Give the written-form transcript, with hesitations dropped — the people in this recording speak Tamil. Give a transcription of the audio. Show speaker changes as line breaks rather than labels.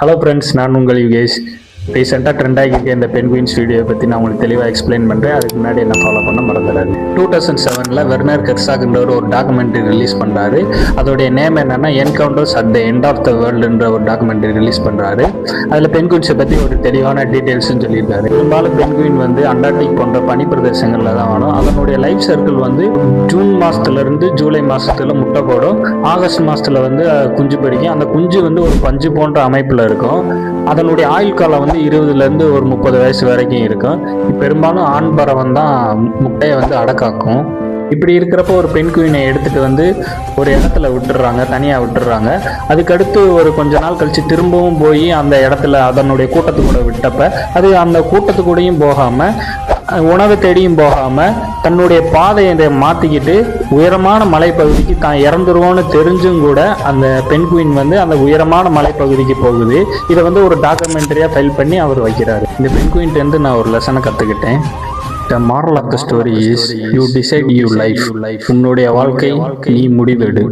ஹலோ ஃப்ரெண்ட்ஸ், நான் உங்கள் யுகேஷ். ரீசெண்டாக ட்ரெண்ட் ஆகியிருக்க இந்த பென்குயின்ஸ் வீடியோ பற்றி நான் உங்களுக்கு தெளிவாக எக்ஸ்பிளைன் பண்ணுறேன். அதுக்கு முன்னாடி என்ன ஃபாலோ பண்ண மறந்துடாது. 2007 வெர்னர் ஹெர்சாக்ன்ற ஒரு டாக்குமெண்ட்ரி ரிலீஸ் பண்ணுறாரு. அதோடைய நேம் என்னன்னா encounters at the end of the வேர்ல்டுன்ற ஒரு டாக்குமெண்ட்ரி ரிலீஸ் பண்ணுறாரு. அதில் பென்குயின்ஸை பற்றி ஒரு தெளிவான டீட்டெயில்ஸ்னு சொல்லியிருக்காரு. பெரும்பாலும் பென்குயின் வந்து அண்டார்டிக் போன்ற பனி பிரதேசங்களில் தான் வாழும். அதனுடைய லைஃப் சர்க்கிள் வந்து ஜூன் மாதத்துலேருந்து ஜூலை மாதத்துல முட்டை போடும். ஆகஸ்ட் மாதத்தில் வந்து குஞ்சு பொரிக்கும். அந்த குஞ்சு வந்து ஒரு பஞ்சு போன்ற அமைப்பில் இருக்கும். அதனுடைய ஆயுள் காலம் வந்து 20லேருந்து ஒரு 30 வயசு வரைக்கும் இருக்கும். பெரும்பாலும் ஆண் பறவன் தான் முட்டையை வந்து அடக்காக்கும். இப்படி இருக்கிறப்போ ஒரு பெண் குயினை எடுத்துட்டு வந்து ஒரு இடத்துல விட்டுடுறாங்க, தனியாக விட்டுடுறாங்க. அதுக்கடுத்து ஒரு கொஞ்ச நாள் கழித்து திரும்பவும் போய் அந்த இடத்துல அதனுடைய கூட்டத்துக்கூட விட்டப்ப அது அந்த கூட்டத்துக்கூடையும் போகாமல் உணவு தேடியும் போகாமல் தன்னுடைய பாதையை மாற்றிக்கிட்டு உயரமான மலைப்பகுதிக்கு தான் இறந்துருவோன்னு தெரிஞ்சும் கூட அந்த பெண் குயின் வந்து அந்த உயரமான மலைப்பகுதிக்கு போகுது. இதை வந்து ஒரு டாக்குமெண்ட்ரியாக ஃபைல் பண்ணி அவர் வைக்கிறாரு. இந்த பெண் குயின்ட்டேருந்து நான் ஒரு லெசனை கற்றுக்கிட்டேன். The moral of the story is you decide your life. உன்னுடைய வாழ்க்கை நீ முடிவெடு.